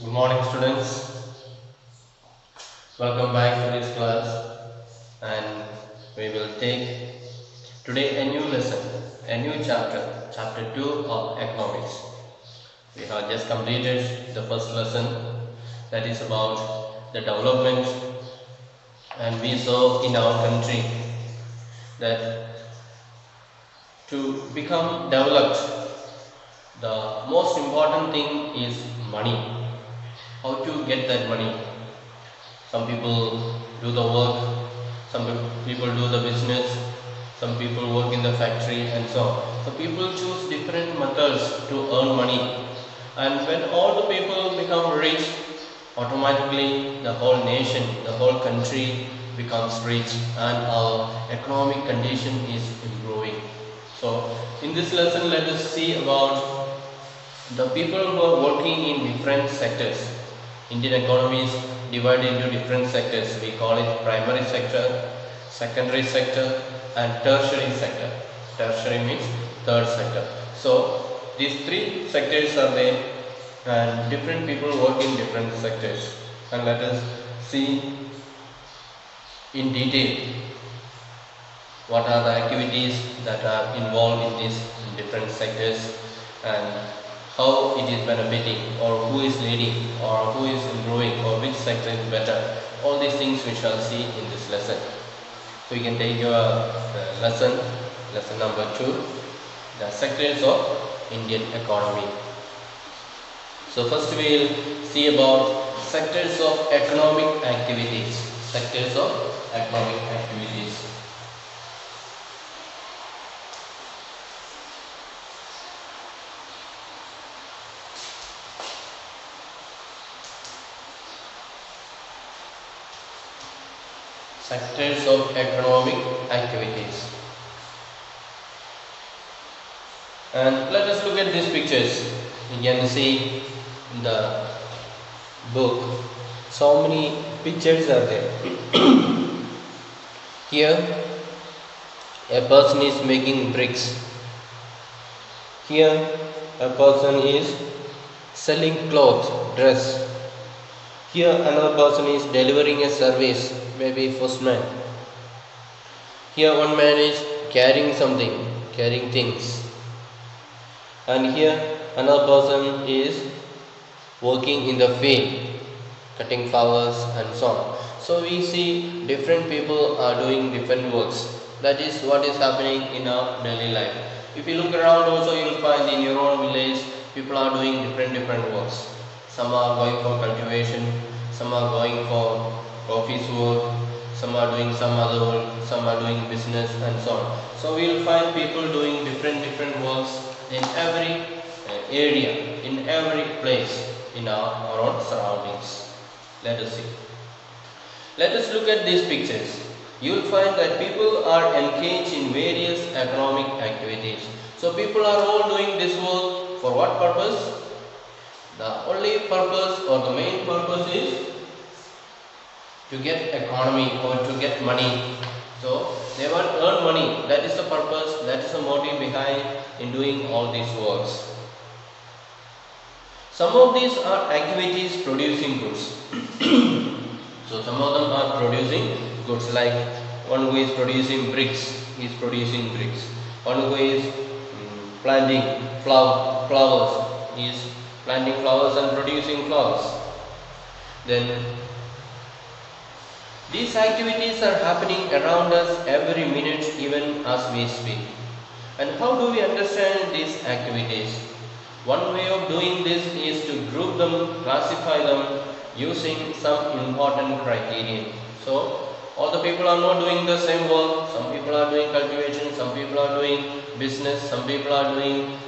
Good morning, students. Welcome back to this class, and we will take today a new lesson, a new chapter, chapter 2 of economics. We have just completed the first lesson, that is about the development, and we saw in our country that to become developed, the most important thing is money. How to get that money? Some people do the work, some people do the business, some people work in the factory and so on. So people choose different methods to earn money. And when all the people become rich, automatically the whole nation, the whole country becomes rich and our economic condition is improving. So in this lesson, let us see about the people who are working in different sectors. Indian economy is divided into different sectors. We call it primary sector, secondary sector and tertiary sector. Tertiary means third sector. So these three sectors are there and different people work in different sectors. And let us see in detail what are the activities that are involved in these different sectors and how it is benefiting or who is leading or who is improving or which sector is better. All these things we shall see in this lesson. So you can take your lesson number 2, the sectors of Indian economy. So first we will see about sectors of economic activities. Sectors of economic activities. Sectors of economic activities. And let us look at these pictures. You can see in the book so many pictures are there. Here a person is making bricks. Here a person is selling clothes, dress. Here another person is delivering a service, maybe postman. Here one man is carrying something, carrying things. And here another person is working in the field, cutting flowers and so on. So we see different people are doing different works. That is what is happening in our daily life. If you look around also, you will find in your own village people are doing different works. Some are going for cultivation, some are going for office work, some are doing some other work, some are doing business and so on. So we will find people doing different works in every area, in every place in our own surroundings. Let us see. Let us look at these pictures. You will find that people are engaged in various economic activities. So people are all doing this work for what purpose? The only purpose or the main purpose is to get economy or to get money. So they want to earn money. That is the purpose, that is the motive behind in doing all these works. Some of these are activities producing goods. So some of them are producing goods, like one who is producing bricks, he is producing bricks. One who is planting flowers, he is planting flowers and producing flowers. Then these activities are happening around us every minute, even as we speak. And how do we understand these activities? One way of doing this is to group them, classify them using some important criteria. So all the people are not doing the same work. Some people are doing cultivation, some people are doing business, some people are doing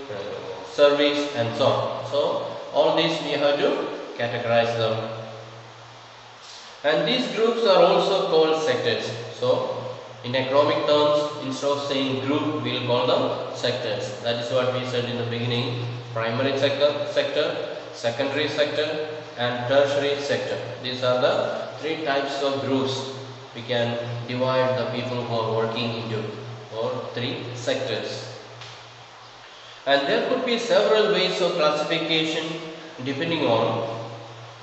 service and so on. So all these we have to categorize them. And these groups are also called sectors. So in economic terms, instead of saying group, we will call them sectors. That is what we said in the beginning. Primary sector, secondary sector and tertiary sector. These are the three types of groups we can divide the people who are working into, or three sectors. And there could be several ways of classification depending on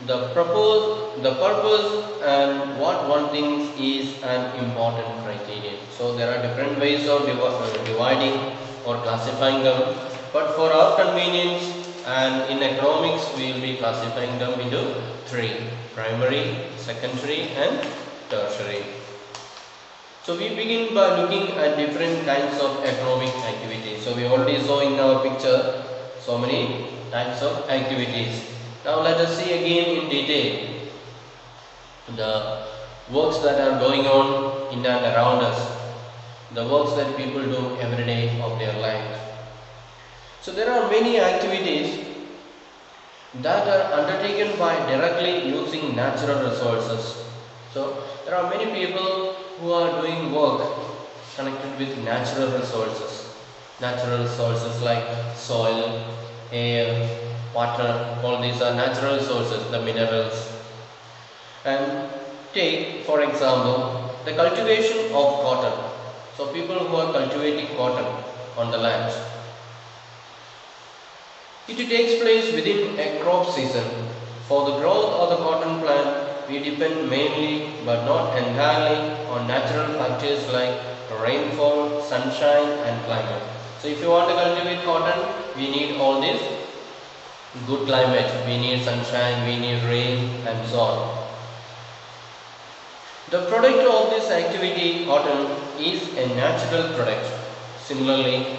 the purpose and what one thinks is an important criterion. So there are different ways of dividing or classifying them, but for our convenience and in economics we will be classifying them into three: primary, secondary and tertiary. So we begin by looking at different kinds of economic activities. So we already saw in our picture so many types of activities. Now let us see again in detail the works that are going on in and around us, the works that people do every day of their life. So there are many activities that are undertaken by directly using natural resources. So there are many people who are doing work connected with natural resources. Natural resources like soil, air, water, all these are natural resources, the minerals. And take for example the cultivation of cotton. So people who are cultivating cotton on the land, it takes place within a crop season. For the growth of the cotton plant, we depend mainly but not entirely on natural factors like rainfall, sunshine and climate. So if you want to cultivate cotton, we need all this good climate, we need sunshine, we need rain and so on. The product of this activity, cotton, is a natural product. Similarly,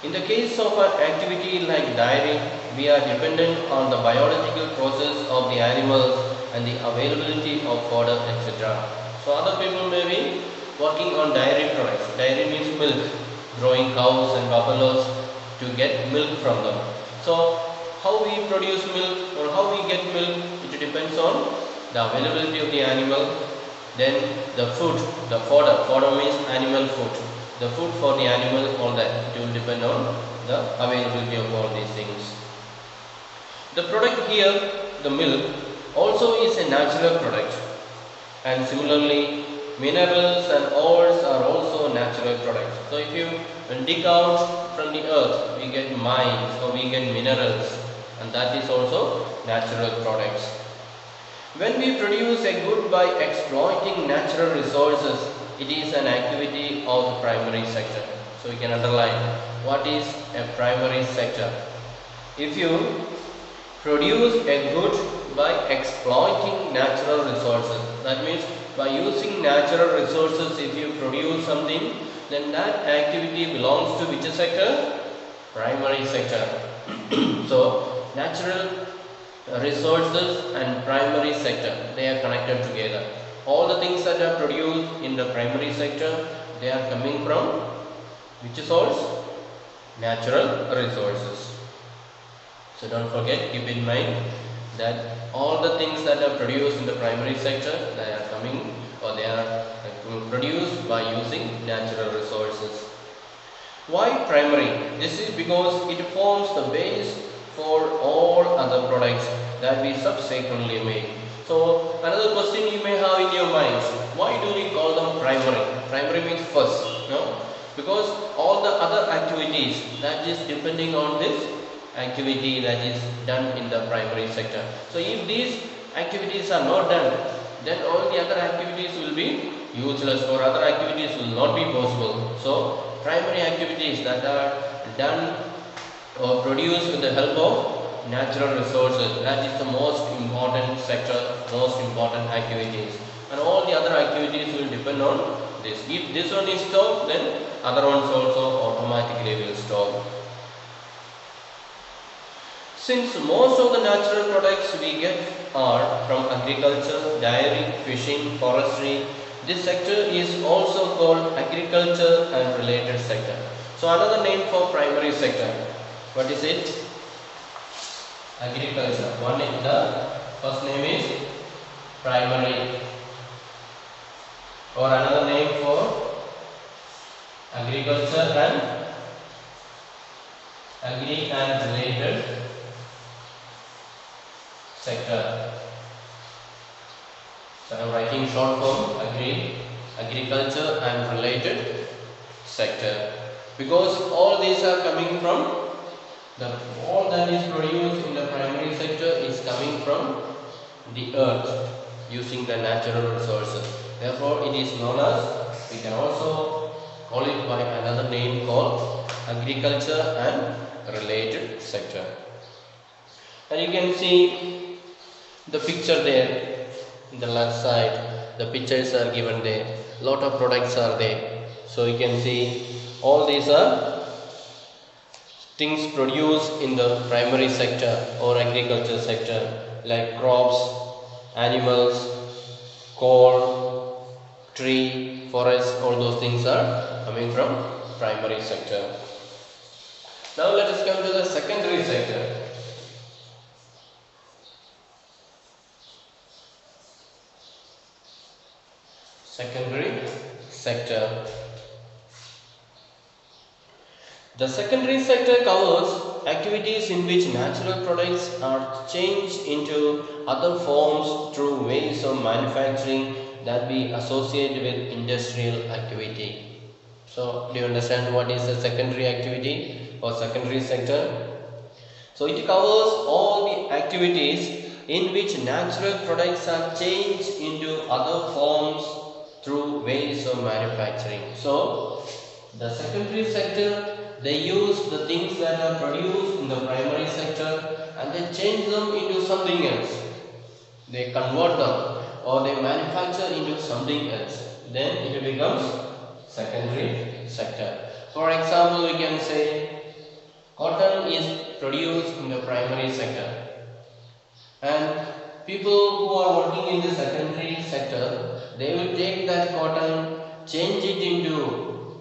in the case of an activity like dairy, we are dependent on the biological process of the animals and the availability of fodder, etc. So other people may be working on dairy products. Dairy means milk, growing cows and buffaloes to get milk from them. So how we produce milk or how we get milk, it depends on the availability of the animal. Then the food, the fodder means animal food. The food for the animal, all that, it will depend on the availability of all these things. The product here, the milk, also is a natural product. And similarly, minerals and ores are also natural products. So if you dig out from the earth, we get mines or we get minerals, and that is also natural products. When we produce a good by exploiting natural resources, it is an activity of the primary sector. So we can underline what is a primary sector. If you produce a good by exploiting natural resources, that means by using natural resources, if you produce something, then that activity belongs to which sector? Primary sector. So natural resources and primary sector, they are connected together. All the things that are produced in the primary sector, they are coming from which source? Natural resources. So don't forget, keep in mind that all the things that are produced in the primary sector, they are coming or they are produced by using natural resources. Why primary? This is because it forms the base for all other products that we subsequently make. So another question you may have in your minds, why do we call them primary? Primary means first, no? Because all the other activities that is depending on this activity that is done in the primary sector. So if these activities are not done, then all the other activities will be useless or other activities will not be possible. So primary activities that are done or produced with the help of natural resources, that is the most important sector, most important activities, and all the other activities will depend on this. If this one is stopped, then other ones also automatically will stop. Since most of the natural products we get are from agriculture, dairy, fishing, forestry, this sector is also called agriculture and related sector. So another name for primary sector, what is it? Agriculture. One is the first name is primary, or another name for agriculture and agri and related sector. So I am writing short form agriculture and related sector, because all these are coming from all that is produced in the primary sector is coming from the earth using the natural resources. Therefore, it is known as, we can also call it by another name called agriculture and related sector. And you can see the picture there in the left side. The pictures are given there. Lot of products are there. So you can see all these are things produced in the primary sector or agriculture sector, like crops, animals, coal, tree, forest, all those things are coming from primary sector. Now let us come to the secondary sector. Secondary sector. The secondary sector covers activities in which natural products are changed into other forms through ways of manufacturing that be associated with industrial activity. So, do you understand what is the secondary activity or secondary sector? So, it covers all the activities in which natural products are changed into other forms through ways of manufacturing. So, the secondary sector, they use the things that are produced in the primary sector and they change them into something else. They convert them or they manufacture into something else. Then it becomes secondary sector. For example, we can say cotton is produced in the primary sector, and people who are working in the secondary sector, they will take that cotton, change it into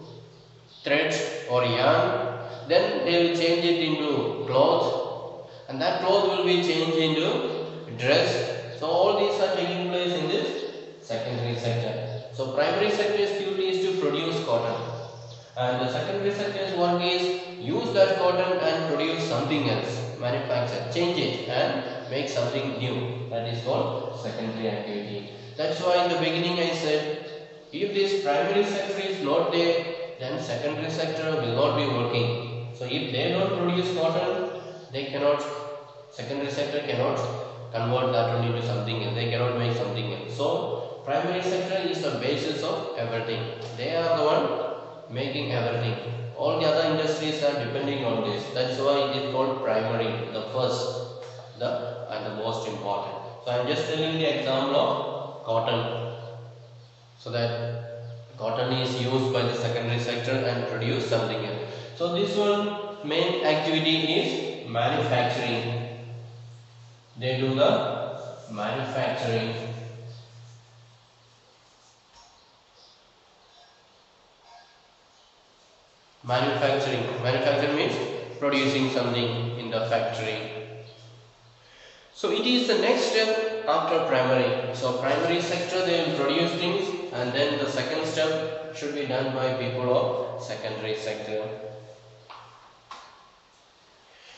thread or yarn, then they will change it into cloth, and that cloth will be changed into dress. So all these are taking place in this secondary sector. So primary sector's duty is to produce cotton, and the secondary sector's work is use that cotton and produce something else, manufacture, change it and make something new. That is called secondary activity. That's why in the beginning I said, if this primary sector is not there, then secondary sector will not be working. So if they don't produce cotton, they cannot, secondary sector cannot convert that one into something else. They cannot make something else. So primary sector is the basis of everything. They are the one making everything. All the other industries are depending on this. That's why it is called primary, the first, and the most important. So I am just telling the example of cotton, so that cotton is used by the secondary sector and produce something else. So this one main activity is manufacturing. They do the manufacturing. Manufacturing means producing something in the factory. So it is the next step after primary. So primary sector, they will produce things, and then the second step should be done by people of secondary sector.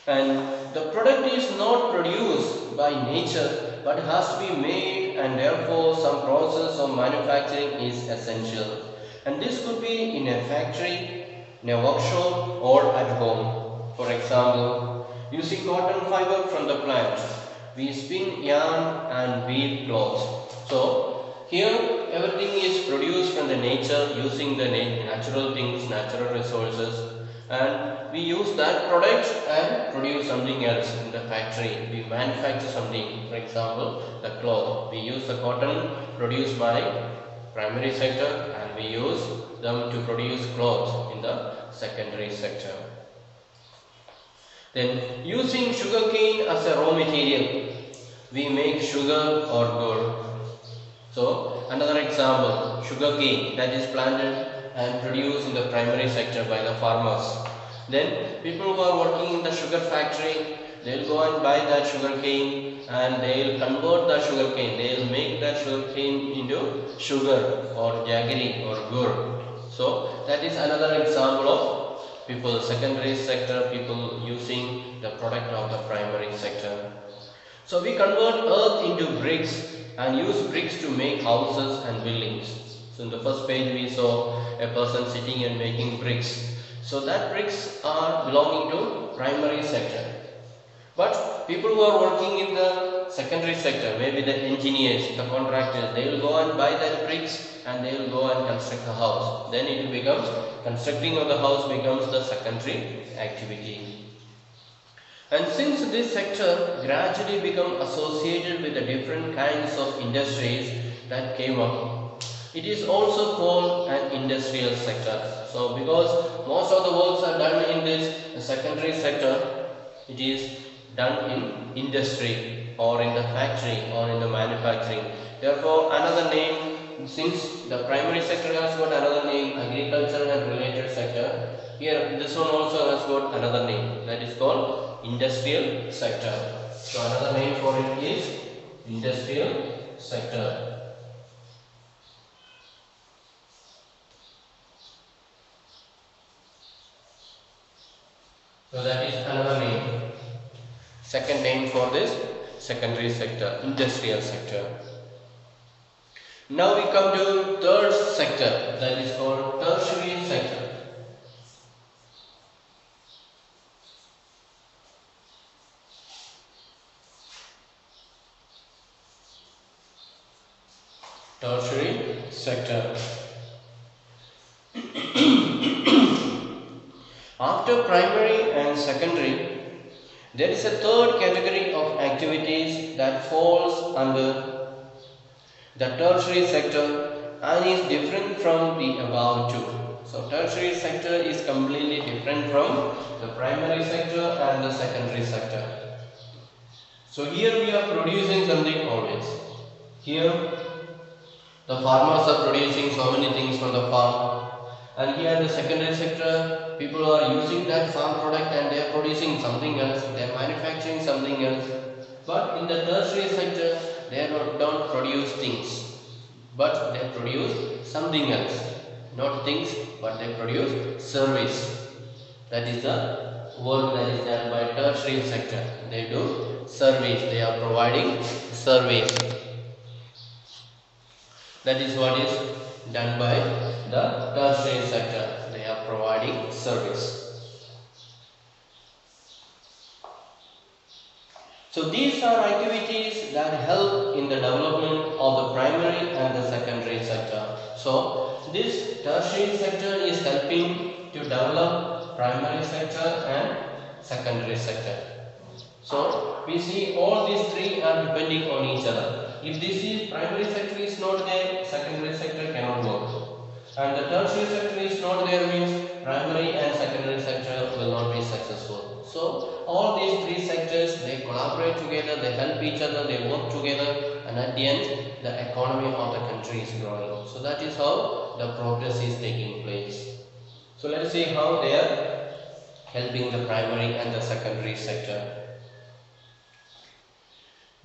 And the product is not produced by nature but has to be made, and therefore some process of manufacturing is essential. And this could be in a factory, in a workshop, or at home. For example, using cotton fiber from the plant, we spin yarn and weave cloth. So here everything is produced from the nature using the natural things, natural resources, and we use that product and produce something else in the factory. We manufacture something. For example, the cloth. We use the cotton produced by primary sector and we use them to produce clothes in the secondary sector. Then using sugarcane as a raw material, we make sugar or gur. So another example, sugarcane that is planted and produced in the primary sector by the farmers. Then people who are working in the sugar factory, they will go and buy that sugarcane and they will convert the sugarcane. They will make that sugarcane into sugar or jaggery or gur. So that is another example of people, secondary sector, people using the product of the primary sector. So we convert earth into bricks and use bricks to make houses and buildings. So in the first page we saw a person sitting and making bricks. So that bricks are belonging to primary sector. But people who are working in the secondary sector, maybe the engineers, the contractors, they will go and buy that bricks and they will go and construct the house. Then it becomes, constructing of the house becomes the secondary activity. And since this sector gradually become associated with the different kinds of industries that came up, it is also called an industrial sector. So because most of the works are done in this secondary sector, it is done in industry or in the factory or in the manufacturing. Therefore, another name, since the primary sector has got another name, agriculture and related sector, here this one also has got another name, that is called industrial sector. So another name for it is industrial sector. So that is another name, second name for this secondary sector, industrial sector. Now we come to third sector, that is called tertiary sector. Tertiary sector. After primary and secondary, there is a third category of activities that falls under the tertiary sector and is different from the above two. So tertiary sector is completely different from the primary sector and the secondary sector. So here we are producing something always. Here the farmers are producing so many things from the farm, and here in the secondary sector people are using that farm product and they are producing something else, they are manufacturing something else. But in the tertiary sector they don't produce things, but they produce something else. Not things, but they produce service. That is the work that is done by tertiary sector. They do service, they are providing service. That is what is done by the tertiary sector. They are providing service. So these are activities that help in the development of the primary and the secondary sector. So this tertiary sector is helping to develop primary sector and secondary sector. So we see all these three are depending on each other. If this is primary sector is not there, secondary sector cannot work. And the tertiary sector is not there means primary and secondary sector will not be successful. So all these three sectors, they collaborate together, they help each other, they work together, and at the end the economy of the country is growing. So that is how the progress is taking place. So let us see how they are helping the primary and the secondary sector.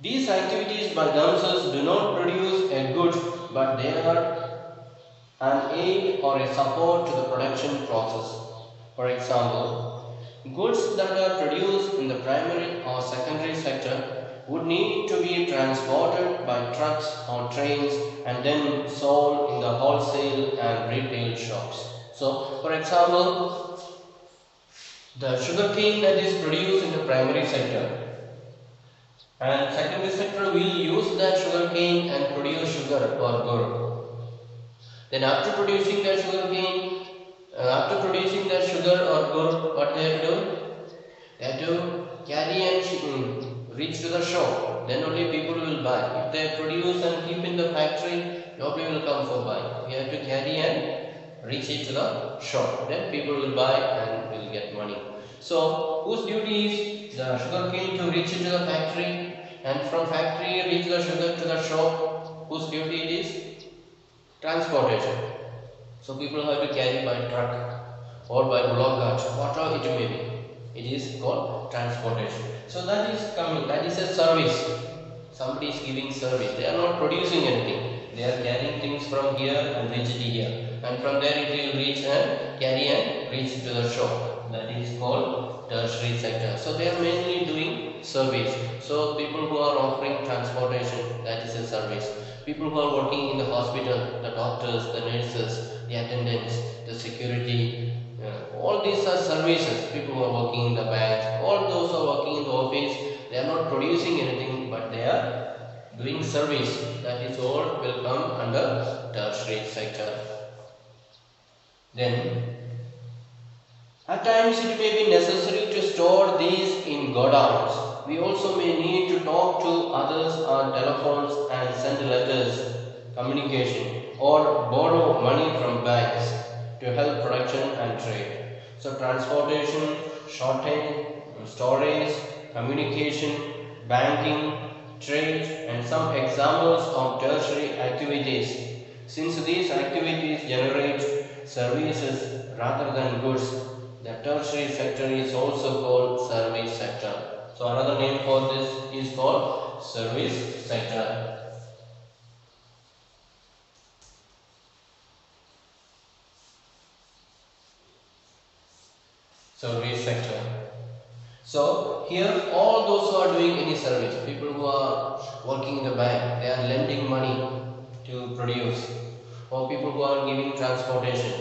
These activities by themselves do not produce a good, but they are an aid or a support to the production process. For example, goods that are produced in the primary or secondary sector would need to be transported by trucks or trains and then sold in the wholesale and retail shops. So, for example, the sugarcane that is produced in the primary sector and secondary sector will use that sugarcane and produce sugar or gur. Then after producing that sugarcane, after producing that sugar or gur, what they have to do? They have to carry and reach to the shop. Then only people will buy. If they produce and keep in the factory, nobody will come for buy. You have to carry and reach it to the shop. Then people will buy and will get money. So whose duty is the sugarcane to reach it to the factory, and from factory reach the sugar to the shop? Whose duty it is? Transportation. So people have to carry by truck or by bullock cart, whatever it may be. It is called transportation. So that is coming. That is a service. Somebody is giving service. They are not producing anything. They are carrying things from here and reach it here, and from there it will reach and carry and reach to the shop. That is called tertiary sector. So they are mainly doing service. So people who are offering transportation, that is a service. People who are working in the hospital, the doctors, the nurses, the attendants, the security, all these are services. People who are working in the bank, all those who are working in the office, They are not producing anything, but they are doing service. That is all will come under tertiary sector. Then at times it may be necessary to store these in godowns. We also may need to talk to others on telephones and send letters, communication, or borrow money from banks to help production and trade. So transportation, shortage, storage, communication, banking, trade, and some examples of tertiary activities. Since these activities generate services rather than goods, the tertiary sector is also called service sector. So another name for this is called service sector. Service sector. So here all those who are doing any service, people who are working in the bank, they are lending money to produce, or people who are giving transportation,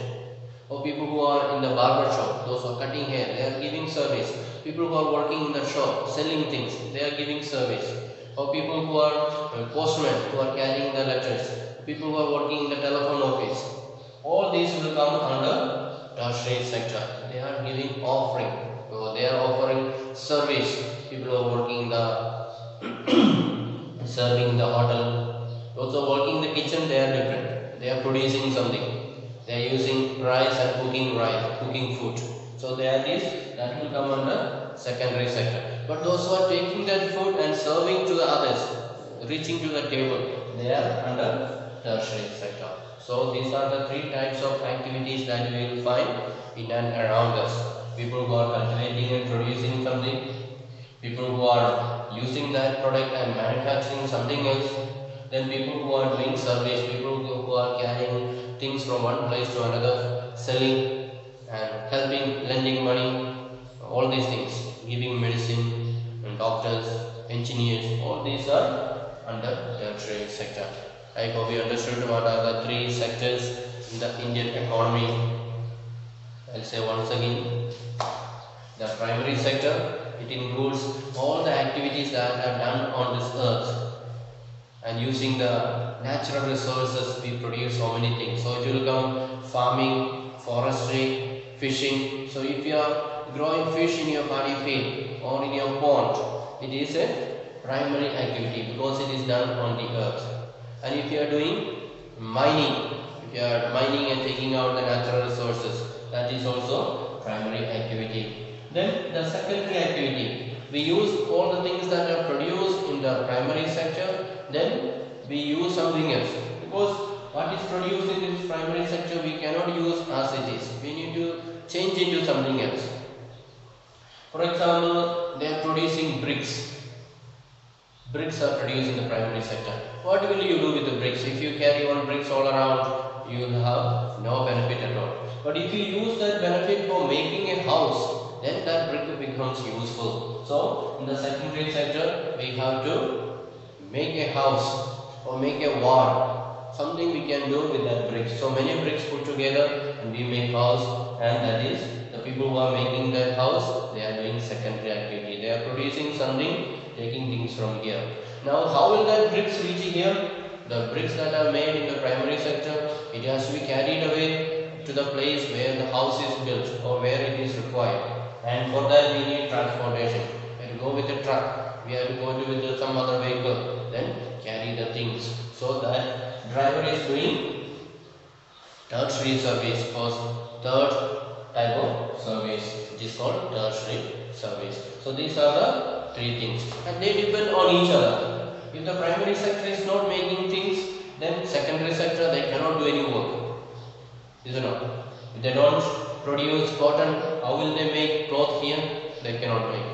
or people who are in the barber shop, those who are cutting hair, they are giving service. People who are working in the shop, selling things, they are giving service. Or people who are postmen, who are carrying the letters, people who are working in the telephone office. All these will come under tertiary sector. They are giving offering, so they are offering service. People who are working in the serving in the hotel, also working in the kitchen, they are different. They are producing something. They are using rice and cooking food. So they are these that will come under secondary sector. But those who are taking that food and serving to the others, reaching to the table, they are under tertiary sector. So these are the three types of activities that we will find in and around us. People who are cultivating and producing something, people who are using that product and manufacturing something else, then people who are doing service, people who are carrying things from one place to another, selling and helping, lending money, all these things, giving medicine, and doctors, engineers, all these are under tertiary sector. I hope you understood what are the three sectors in the Indian economy. I'll say once again, the primary sector, it includes all the activities that are done on this earth, and using the natural resources we produce so many things. So it will come farming, forestry, fishing. So if you are growing fish in your paddy field or in your pond, it is a primary activity because it is done on the earth. And if you are doing mining, if you are mining and taking out the natural resources, that is also primary activity. Then the secondary activity, we use all the things that are produced in the primary sector, then we use something else, because what is produced in this primary sector we cannot use as it is. We need to change into something else. For example, they are producing bricks. Bricks are produced in the primary sector. What will you do with the bricks? If you carry on bricks all around, you will have no benefit at all. But if you use that benefit for making a house, then that brick becomes useful. So in the secondary sector, we have to make a house or make a wall, something we can do with that bricks. So many bricks put together and we make house, and that is the people who are making that house, they are doing secondary activity. They are producing something, taking things from here. Now how will that bricks reach here? The bricks that are made in the primary sector, it has to be carried away to the place where the house is built or where it is required, and for that we need transportation. We have to go with a truck, we have to go with some other vehicle, then carry the things. So that driver is doing tertiary service, or third type of service, it is called tertiary service. So these are the three things, and they depend on each other. If the primary sector is not making things, then secondary sector they cannot do any work, is it not? If they don't produce cotton, how will they make cloth here? They cannot make.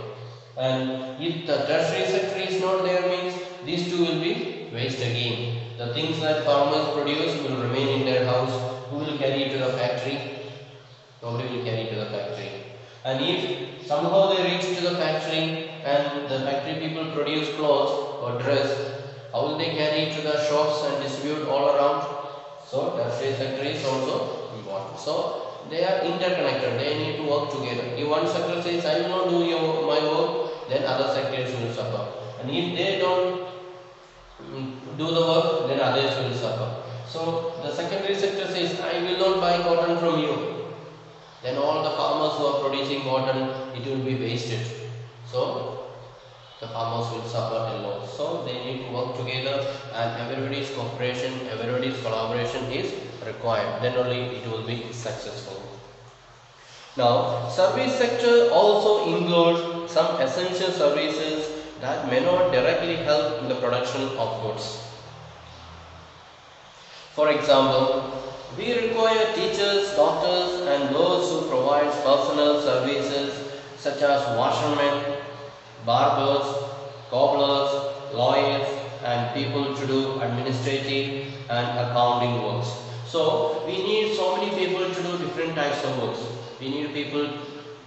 And if the tertiary sector is not there, means these two will be waste again. The things that farmers produce will remain in their house. Who will carry it to the factory? Nobody will carry it to the factory. And if somehow they reach to the factory and the factory people produce clothes or dress, how will they carry it to the shops and distribute all around? So tertiary sector is also important. So they are interconnected. They need to work together. If one sector says, I will not do my work, then other sectors will suffer. And if they don't do the work, then others will suffer. So the secondary sector says, I will not buy cotton from you. Then all the farmers who are producing cotton, it will be wasted. So the farmers will suffer a lot. So they need to work together, and everybody's cooperation, everybody's collaboration is required. Then only it will be successful. Now, service sector also includes some essential services that may not directly help in the production of goods. For example, we require teachers, doctors, and those who provide personal services such as washermen, barbers, cobblers, lawyers, and people to do administrative and accounting works. So we need so many people to do different types of works. We need people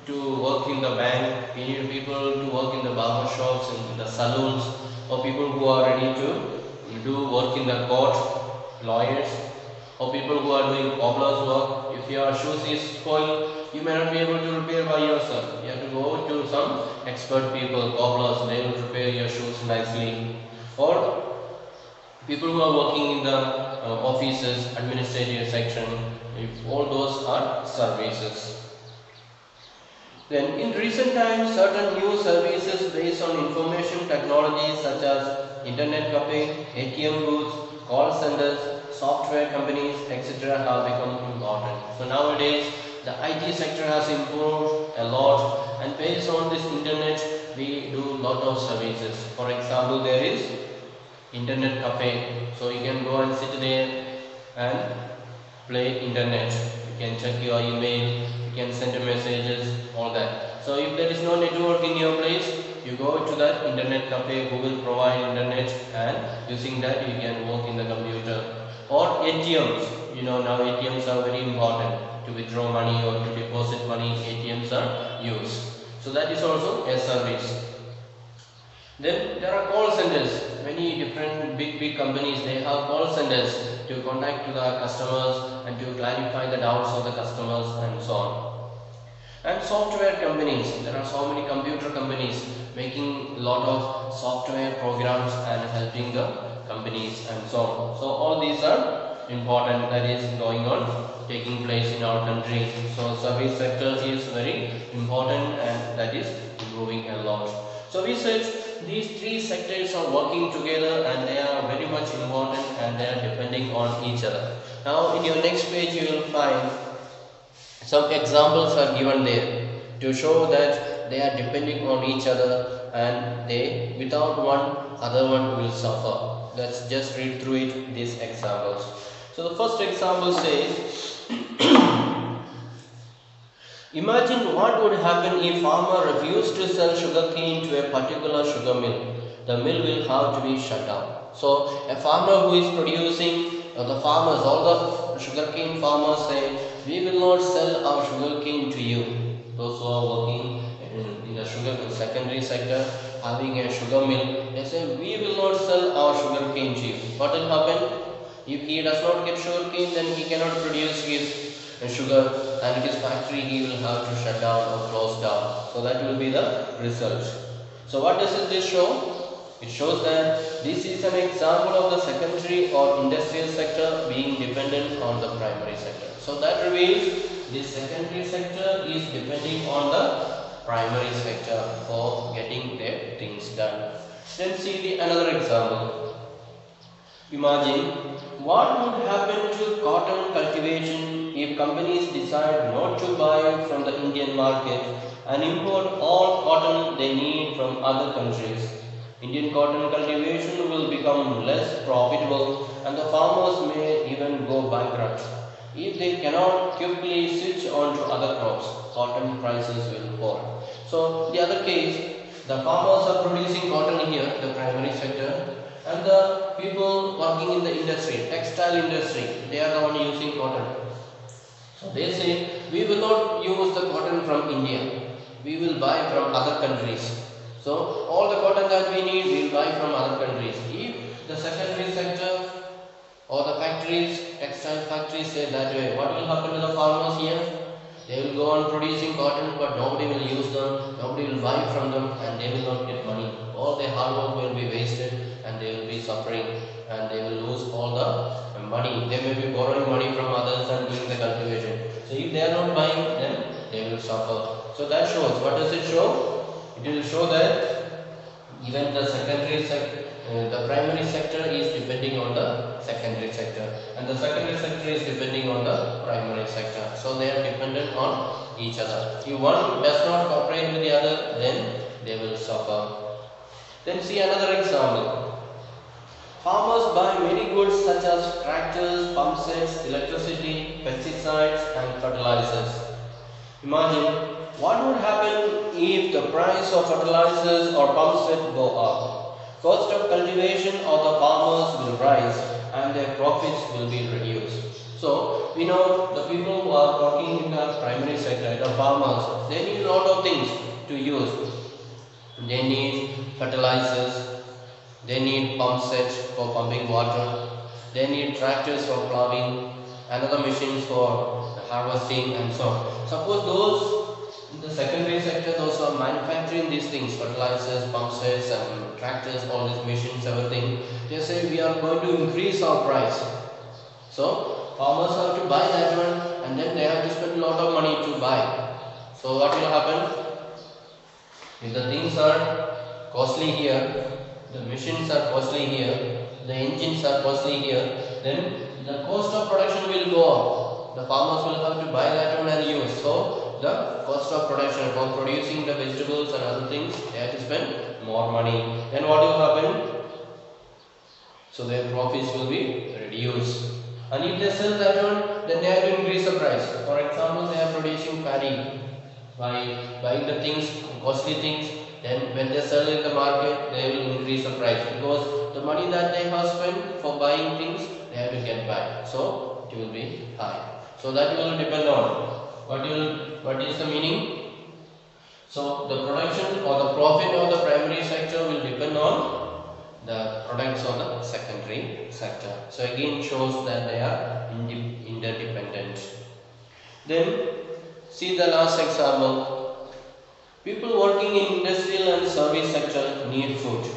to work in the bank, we need people to work in the barber shops, in the salons, or people who are ready to do work in the court, lawyers, or people who are doing cobbler's work. If your shoes is spoiled, you may not be able to repair by yourself. You have to go to some expert people, cobblers, they will repair your shoes nicely. Or people who are working in the offices, administrative section, if all those are services. Then in recent times, certain new services based on information technology such as internet cafe, ATM booths, call centers, software companies, etc. have become important. So nowadays, the IT sector has improved a lot, and based on this internet, we do lot of services. For example, there is internet cafe, so you can go and sit there and play internet. You can check your email, you can send messages, all that. So if there is no network in your place, you go to that internet cafe who will provide internet, and using that you can work in the computer. Or ATMs, now ATMs are very important. To withdraw money or to deposit money, ATMs are used. So that is also a service. Then there are call centers. Many different big companies, they have call centers to contact to the customers and to clarify the doubts of the customers and so on. And software companies, there are so many computer companies making a lot of software programs and helping the companies and so on. So all these are important, that is going on, taking place in our country. So service sector is very important, and that is improving a lot. So we said these three sectors are working together, and they are very much important, and they are depending on each other. Now in your next page you will find some examples are given there to show that they are depending on each other, and they, without one, other one will suffer. Let's just read through it, these examples. So the first example says, imagine what would happen if farmer refused to sell sugarcane to a particular sugar mill. The mill will have to be shut down. So a farmer who is producing, the farmers, all the sugarcane farmers say, we will not sell our sugarcane to you. Those who are working in the secondary sector, having a sugar mill, they say, we will not sell our sugarcane to you. What will happen? If he does not get sugarcane, then he cannot produce his sugar, and his factory he will have to shut down or close down. So that will be the result. So what does this show? It shows that this is an example of the secondary or industrial sector being dependent on the primary sector. So that reveals the secondary sector is depending on the primary sector for getting their things done. Then see another example. Imagine what would happen to cotton cultivation if companies decide not to buy from the Indian market and import all cotton they need from other countries. Indian cotton cultivation will become less profitable, and the farmers may even go bankrupt. If they cannot quickly switch on to other crops, cotton prices will fall. So the other case, the farmers are producing cotton here, the primary sector, and the people working in the industry, textile industry, they are the one using cotton. So they say, we will not use the cotton from India, we will buy from other countries. So all the cotton that we need, we will buy from other countries. If the secondary sector or the factories, textile factories say that way, what will happen to the farmers here? They will go on producing cotton, but nobody will use them, nobody will buy from them, and they will not get money. All their hard work will be wasted, and they will be suffering, and they will lose all the money. They may be borrowing money from others and doing the cultivation. So if they are not buying, then they will suffer. So that shows. What does it show? It will show that even the the primary sector is depending on the secondary sector, and the secondary sector is depending on the primary sector. So they are dependent on each other. If one does not cooperate with the other, then they will suffer. Then see another example. Farmers buy many goods such as tractors, pump sets, electricity, pesticides, and fertilizers. Imagine what would happen if the price of fertilizers or pump set go up. Cost of cultivation of the farmers will rise and their profits will be reduced. So we know the people who are working in the primary sector, the farmers, they need a lot of things to use. They need fertilizers, they need pump sets for pumping water, they need tractors for plowing, another machines for harvesting and so on. Suppose those in the secondary sector, those who are manufacturing these things, fertilizers, pump sets and tractors, all these machines, everything, they say we are going to increase our price. So farmers have to buy that one, and then they have to spend a lot of money to buy. So what will happen? If the things are costly here, the machines are costly here, the engines are costly here, then the cost of production will go up. The farmers will have to buy that one and use. So the cost of production for producing the vegetables and other things, they have to spend more money. Then what will happen? So their profits will be reduced. And if they sell that one, then they have to increase the price. For example, they are producing paddy by buying the things, costly things. Then when they sell in the market, they will increase the price because the money that they have spent for buying things, they have to get back. So it will be high. So that will depend on what is the meaning. So the production or the profit of the primary sector will depend on the products of the secondary sector. So again shows that they are interdependent. Then see the last example. People working in industrial and service sector need food.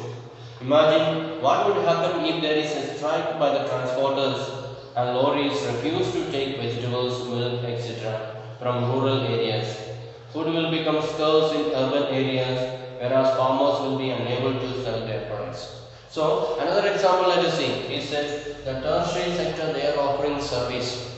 Imagine what would happen if there is a strike by the transporters and lorries refuse to take vegetables, milk, etc. from rural areas. Food will become scarce in urban areas, whereas farmers will be unable to sell their products. So another example let us see is that the tertiary sector, they are offering service.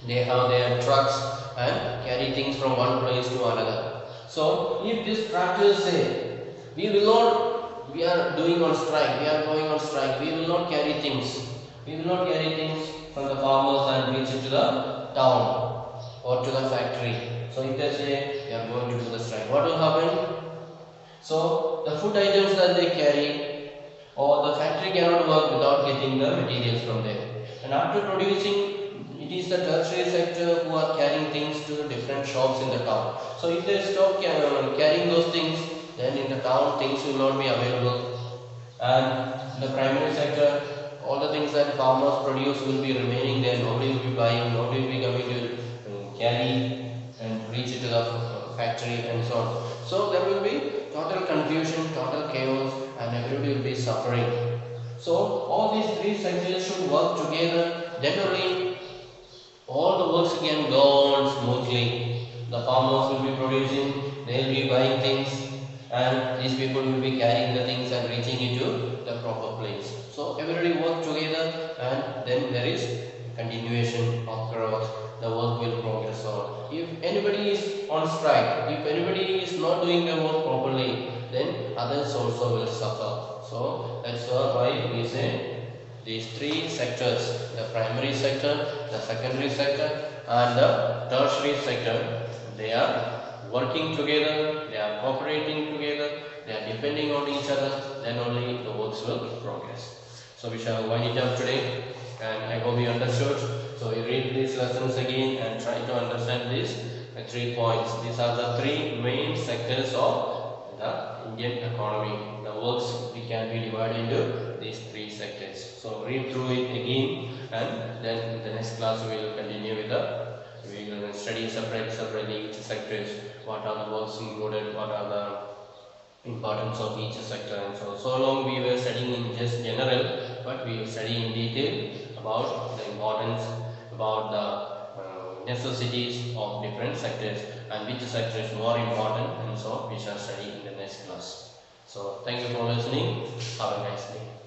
They have their trucks and carry things from one place to another. So if these tractors say we are doing on strike, we are going on strike, we will not carry things. We will not carry things from the farmers and reach it to the town or to the factory. So if they say they are going to do the strike, what will happen? So the food items that they carry or the factory cannot work without getting the materials from there. And after producing, it is the tertiary sector who are carrying things to the different shops in the town. So if they stop carrying those things, then in the town things will not be available. And the primary sector, all the things that farmers produce will be remaining there. Nobody will be buying, nobody will be coming to carry and reach it to the factory and so on. So there will be total confusion, total chaos, and everybody will be suffering. So all these three sectors should work together. Then only all the works can go on smoothly. The farmers will be producing, they will be buying things, and these people will be carrying the things and reaching it to the proper place. So everybody work together, and then there is continuation of growth. The work will progress on. If anybody is on strike, if anybody is not doing the work properly, then others also will suffer. So that's why we say these three sectors, the primary sector, the secondary sector, and the tertiary sector, they are working together, they are cooperating together, they are depending on each other, then only the works will progress. So we shall wind it up today, and I hope you understood. So you read these lessons again and try to understand these 3 points. These are the 3 main sectors of the Indian economy. The works we can be divided into these 3 sectors. So read through it again, and then in the next class we will continue with the We will study separately each sectors, what are the works included, what are the importance of each sector, and so long we were studying in just general, but we will study in detail about the importance, about the necessities of different sectors and which sector is more important, and so we shall study in the next class. So thank you for listening. Have a nice day.